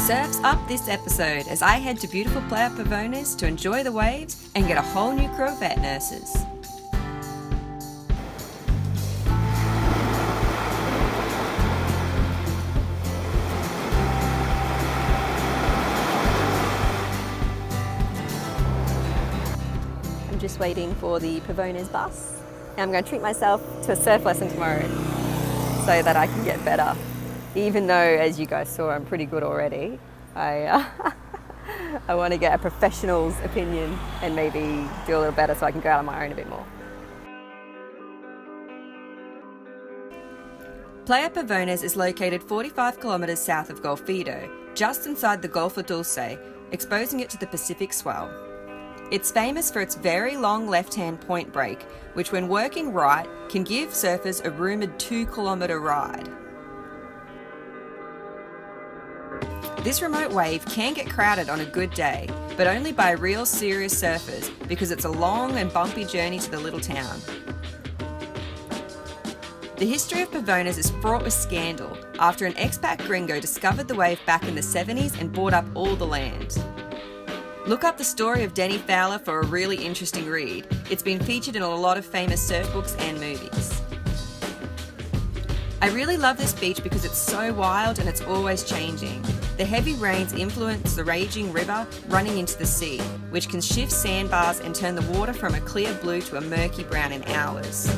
Surfs up this episode as I head to beautiful Playa Pavones to enjoy the waves and get a whole new crew of vet nurses. I'm just waiting for the Pavones bus and I'm going to treat myself to a surf lesson tomorrow so that I can get better. Even though, as you guys saw, I'm pretty good already, I want to get a professional's opinion and maybe do a little better so I can go out on my own a bit more. Playa Pavones is located 45 kilometres south of Golfito, just inside the Gulf of Dulce, exposing it to the Pacific swell. It's famous for its very long left-hand point break, which when working right can give surfers a rumoured 2-kilometre ride. This remote wave can get crowded on a good day, but only by real serious surfers because it's a long and bumpy journey to the little town. The history of Pavones is fraught with scandal after an expat gringo discovered the wave back in the 70s and bought up all the land. Look up the story of Denny Fowler for a really interesting read. It's been featured in a lot of famous surf books and movies. I really love this beach because it's so wild and it's always changing. The heavy rains influence the raging river running into the sea, which can shift sandbars and turn the water from a clear blue to a murky brown in hours.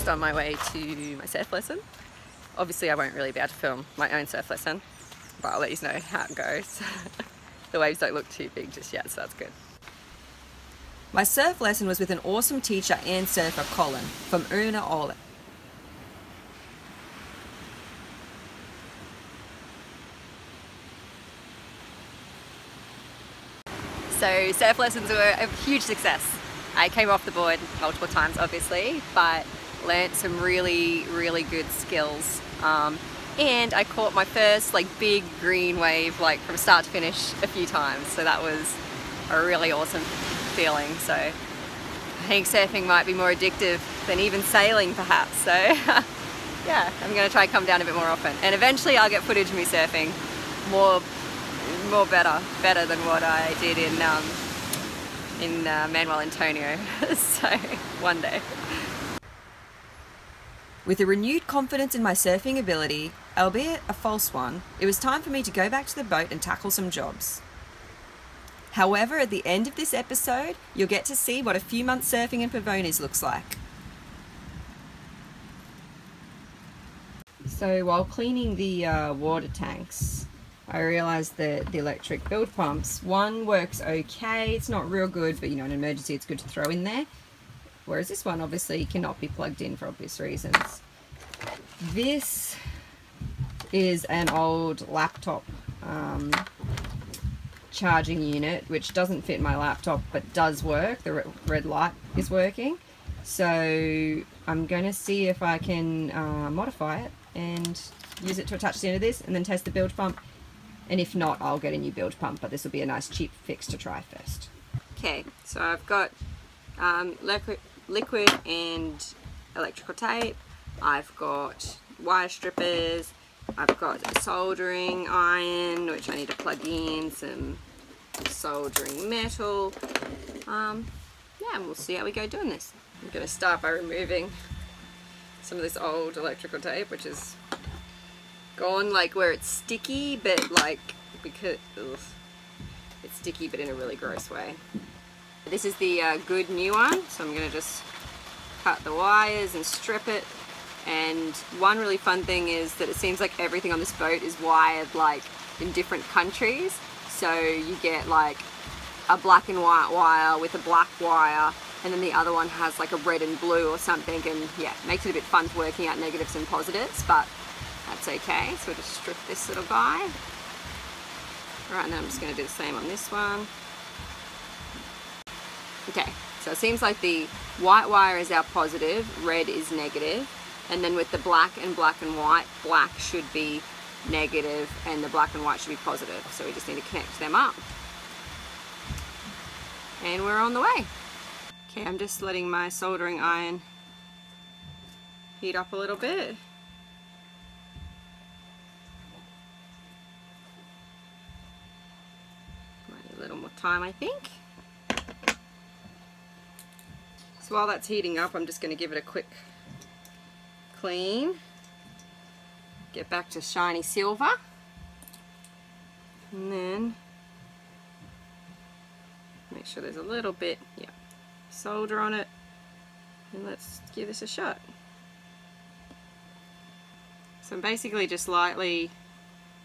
On my way to my surf lesson. Obviously I won't really be able to film my own surf lesson, but I'll let you know how it goes. The waves don't look too big just yet, so that's good. My surf lesson was with an awesome teacher and surfer, Colin, from Una Ole. So surf lessons were a huge success. I came off the board multiple times obviously, but learnt some really good skills, and I caught my first big green wave from start to finish a few times, so that was a really awesome feeling. So I think surfing might be more addictive than even sailing perhaps, so yeah, I'm going to try and come down a bit more often, and eventually I'll get footage of me surfing better than what I did in Manuel Antonio. So one day. With a renewed confidence in my surfing ability, albeit a false one, it was time for me to go back to the boat and tackle some jobs. However, at the end of this episode, you'll get to see what a few months surfing in Pavones looks like. So while cleaning the water tanks, I realised that the electric build pumps, one works okay, it's not real good, but in an emergency it's good to throw in there. Whereas this one obviously cannot be plugged in for obvious reasons. This is an old laptop charging unit, which doesn't fit my laptop but does work. The red light is working. So I'm going to see if I can modify it and use it to attach to the end of this and then test the bilge pump. And if not, I'll get a new bilge pump, but this will be a nice cheap fix to try first. Okay, so I've got liquid and electrical tape, I've got wire strippers, I've got a soldering iron which I need to plug in, some soldering metal, yeah, and we'll see how we go doing this. I'm going to start by removing some of this old electrical tape which is gone where it's sticky, but because it's sticky but in a really gross way. This is the good new one, so I'm going to just cut the wires and strip it. And one really fun thing is that it seems like everything on this boat is wired in different countries. So you get a black and white wire with a black wire, and then the other one has like a red and blue or something, and yeah, makes it a bit fun for working out negatives and positives, but that's okay. So we'll just strip this little guy. Alright, and then I'm just going to do the same on this one. Okay, so it seems like the white wire is our positive, red is negative, and then with the black and white, black should be negative and the black and white should be positive. So we just need to connect them up. And we're on the way. Okay, I'm just letting my soldering iron heat up a little bit. Might need a little more time, I think. So while that's heating up, I'm just going to give it a quick clean. Get back to shiny silver. And then make sure there's a little bit, yeah, solder on it, and let's give this a shot. So I'm basically just lightly,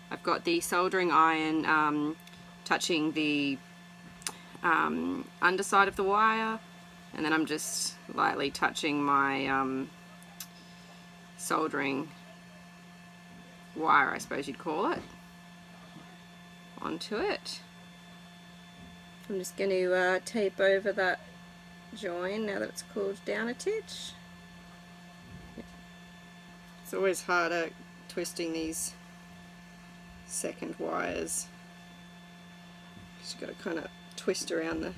I've got the soldering iron touching the underside of the wire, and then I'm just lightly touching my soldering wire, I suppose you'd call it, onto it. I'm just going to tape over that join now that it's cooled down a titch. It's always harder twisting these second wires. Just got to kind of twist around the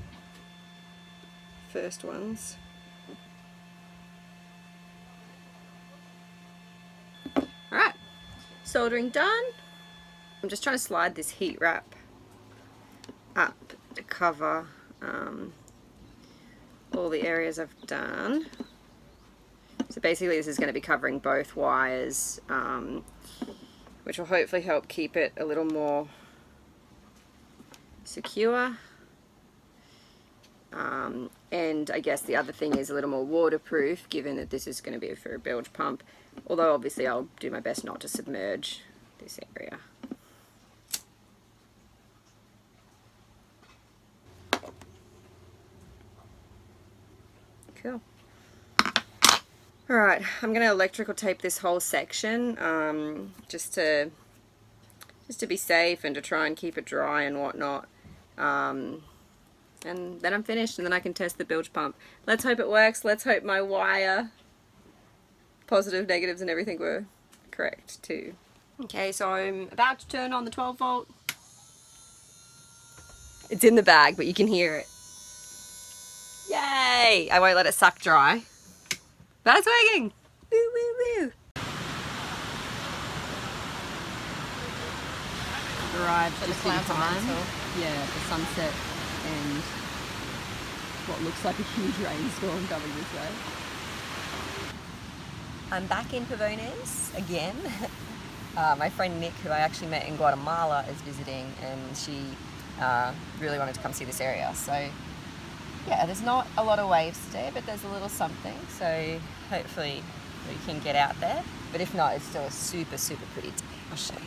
first ones. Alright, soldering done. I'm just trying to slide this heat wrap up to cover all the areas I've done. So basically this is going to be covering both wires, which will hopefully help keep it a little more secure. And I guess the other thing is a little more waterproof, given that this is going to be for a bilge pump, although obviously I'll do my best not to submerge this area. Cool. Alright, I'm going to electrical tape this whole section just to be safe and to try and keep it dry and whatnot. And then I'm finished, and then I can test the bilge pump. Let's hope it works. Let's hope my wire positive, negatives and everything were correct too. Okay, so I'm about to turn on the 12 volt. It's in the bag, but you can hear it. Yay! I won't let it suck dry. But it's working! Woo woo woo! Arrived just in time. Yeah, the sunset and what looks like a huge rainstorm coming this way. I'm back in Pavones again. My friend Nick, who I actually met in Guatemala, is visiting, and she really wanted to come see this area. So yeah, there's not a lot of waves today, but there's a little something, so hopefully we can get out there. But if not, it's still a super, super pretty day. I'll show you.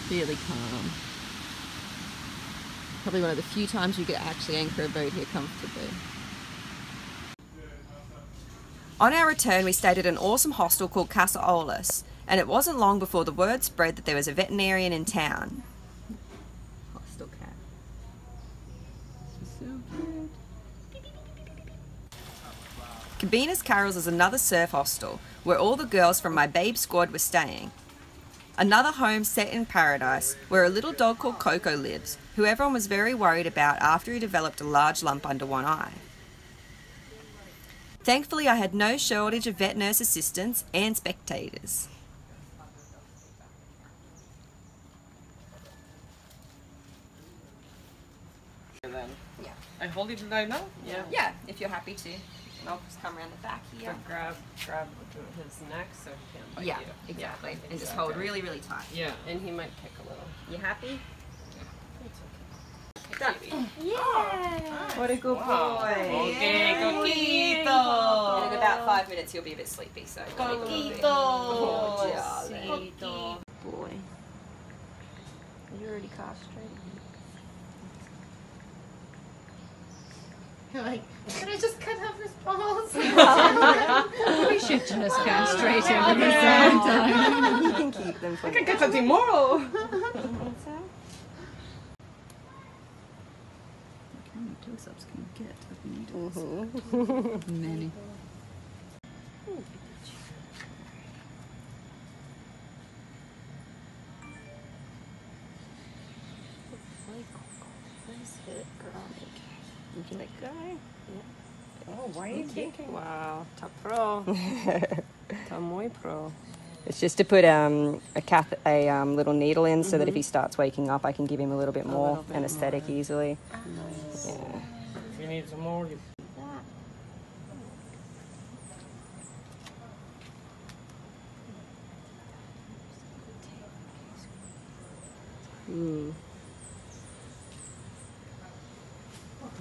Really calm. Probably one of the few times you could actually anchor a boat here comfortably. On our return, we stayed at an awesome hostel called Costa Rica, and it wasn't long before the word spread that there was a veterinarian in town. Hostel cat. She's so cute. Cabinas Carols is another surf hostel where all the girls from my babe squad were staying. Another home set in paradise where a little dog called Coco lives, who everyone was very worried about after he developed a large lump under one eye. Thankfully, I had no shortage of vet nurse assistants and spectators. And then Yeah. I hold it down now? Yeah. Yeah, if you're happy to. And I'll just come around the back here. So grab his neck so he can't bite Yeah, you. exactly. Yeah, And just hold really, really tight. Yeah, and he might kick a little. You happy? Yeah. It's okay. Yeah. What a good boy. Okay, Coquito. In about 5 minutes he'll be a bit sleepy, so. Coquito. Oh, darling. Boy. Are you already castrated? You're like, can I just cut off his balls? We should just castrate him at the same time. You can keep them for I can get that tomorrow. How many close-ups can you get of needles? Many. Would you let go? Oh, why are you thinking? Wow, top pro. Está muy pro. It's just to put a little needle in so that if he starts waking up, I can give him a little bit more anesthetic easily. Nice. Yeah. If you need some more, you...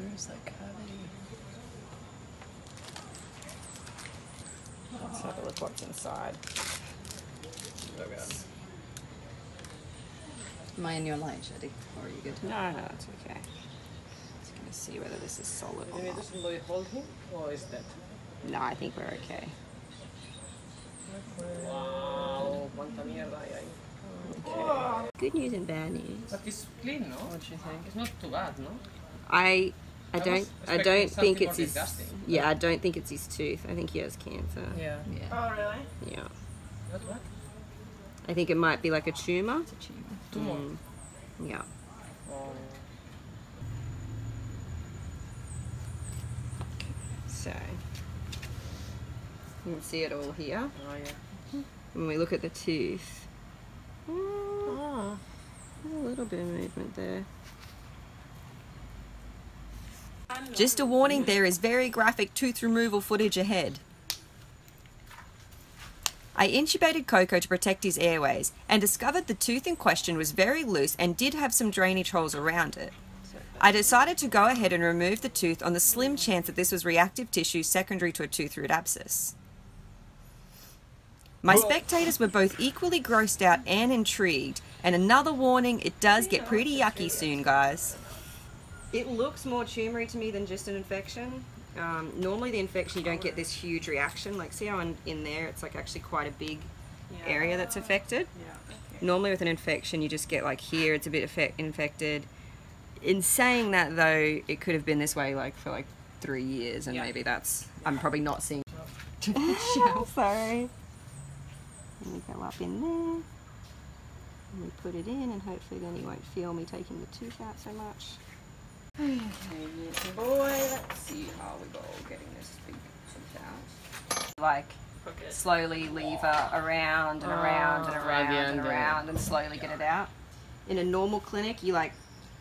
Where's that cavity? Let's have a look what's inside. Am I in your light, Sheddy? Or are you good? No, it's okay. Just gonna see whether this is solid You or need not. somebody hold him, or is that? No, I think we're okay. Wow, cuánta mierda hay ahí. Good news and bad news. But it's clean, no? What do you think? It's not too bad, no? I I was don't expecting think something it's more his. disgusting. Yeah, I don't think it's his tooth. I think he has cancer. Yeah. Yeah. Oh, really? Yeah. What? I think it might be like a tumor. It's a tumor. Tumor. Yeah. Oh. So you can see it all here. Oh, yeah. When we look at the tooth, a little bit of movement there. Just a warning, there is very graphic tooth removal footage ahead. I intubated Coco to protect his airways and discovered the tooth in question was very loose and did have some drainage holes around it. I decided to go ahead and remove the tooth on the slim chance that this was reactive tissue secondary to a tooth root abscess. My spectators were both equally grossed out and intrigued, and another warning, it does get pretty yucky soon, guys. It looks more tumory to me than just an infection. Normally the infection you don't get this huge reaction, like see how in there it's like actually quite a big area that's affected. Normally with an infection you just get like here it's a bit infected. In saying that though, it could have been this way like for like 3 years and maybe that's, I'm probably not seeing. Sorry. Let me go up in there. And we put it in and hopefully then he won't feel me taking the tooth out so much. Okay, boy, let's see how we go getting this big tooth out. Like slowly lever around and around and around and around and slowly get it out. In a normal clinic, you like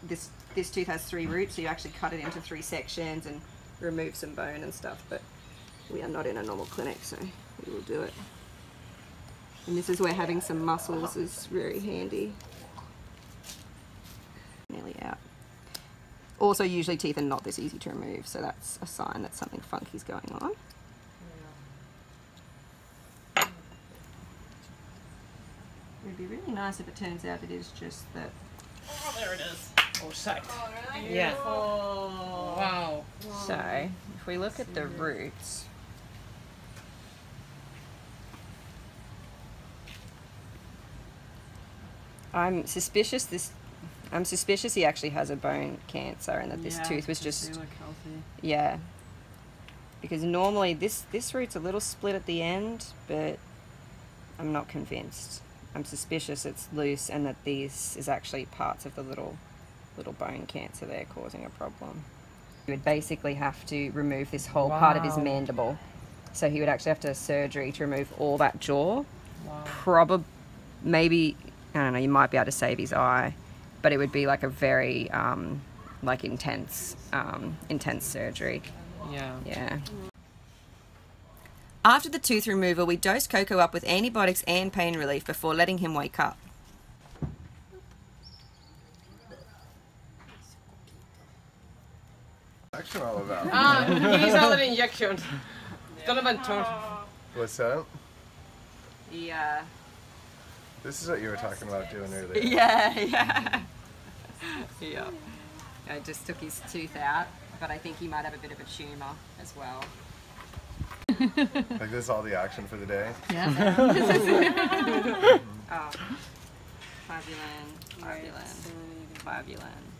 this tooth has 3 roots, so you actually cut it into 3 sections and remove some bone and stuff. But we are not in a normal clinic, so we will do it. And this is where having some muscles is very handy. Nearly out. Also, usually teeth are not this easy to remove, so that's a sign that something funky's going on. It'd be really nice if it turns out it is just that. Oh, there it is. Oh, sight. Oh, really? Yeah. Oh. Wow. So, if we look at the roots, I'm suspicious he actually has a bone cancer and that this tooth was just, They look healthy. yeah. Because normally this root's a little split at the end, but I'm not convinced. I'm suspicious it's loose and that this is actually parts of the little bone cancer there causing a problem. He would basically have to remove this whole part of his mandible. So he would actually have to have surgery to remove all that jaw. Wow. Maybe, I don't know, you might be able to save his eye, but it would be like a very like intense surgery. Yeah. Yeah. After the tooth removal, we dosed Coco up with antibiotics and pain relief before letting him wake up. injection all about? He's all an injection. Donovan turned. What's that? Yeah. This is what you were talking about doing earlier. Yeah. I just took his tooth out, but I think he might have a bit of a tumour as well. Like this is all the action for the day? Yeah. Oh. Fibulin.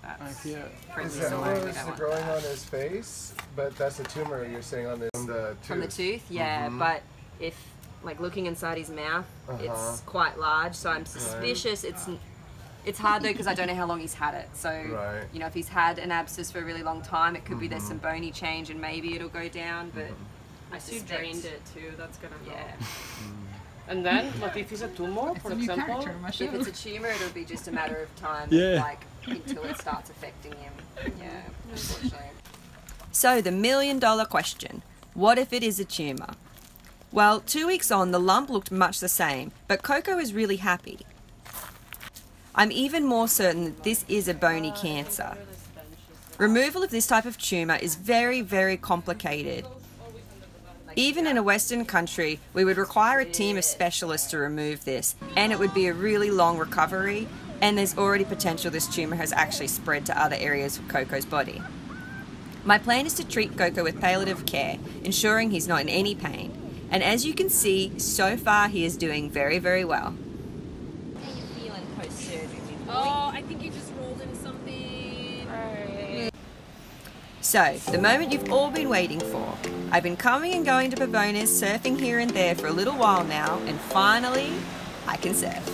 That's Is that was the growing on his face? But that's a tumor you're saying on the tooth. From the tooth, yeah. But if, like, looking inside his mouth, it's quite large, so I'm suspicious. It's hard though because I don't know how long he's had it. So, you know, if he's had an abscess for a really long time, it could be there's some bony change and maybe it'll go down, but I You drained it too, that's gonna help. Yeah. And then, what if it's a tumor, for example? If it's a tumour, it'll be just a matter of time, like, until it starts affecting him. Yeah, unfortunately. So, the $1 million question. What if it is a tumour? Well, 2 weeks on, the lump looked much the same, but Coco is really happy. I'm even more certain that this is a bony cancer. Removal of this type of tumour is very, very complicated. Even in a Western country, we would require a team of specialists to remove this, and it would be a really long recovery, and there's already potential this tumour has actually spread to other areas of Coco's body. My plan is to treat Coco with palliative care, ensuring he's not in any pain, and as you can see, so far he is doing very, very well. How are you feeling post-surgery? Oh, I think you just rolled in something. So, the moment you've all been waiting for. I've been coming and going to Pavones, surfing here and there for a little while now, and finally, I can surf.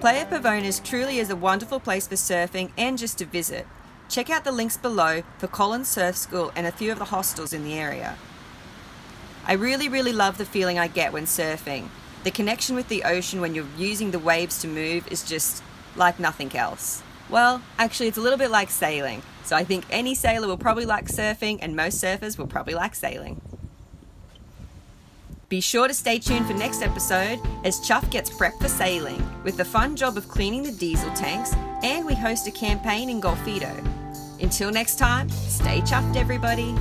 Playa Pavones truly is a wonderful place for surfing and just to visit. Check out the links below for Colin's Surf School and a few of the hostels in the area. I really love the feeling I get when surfing. The connection with the ocean when you're using the waves to move is just like nothing else. Well, actually it's a little bit like sailing, so I think any sailor will probably like surfing and most surfers will probably like sailing. Be sure to stay tuned for next episode as Chuffed gets prepped for sailing with the fun job of cleaning the diesel tanks, and we host a campaign in Golfito. Until next time, stay chuffed everybody.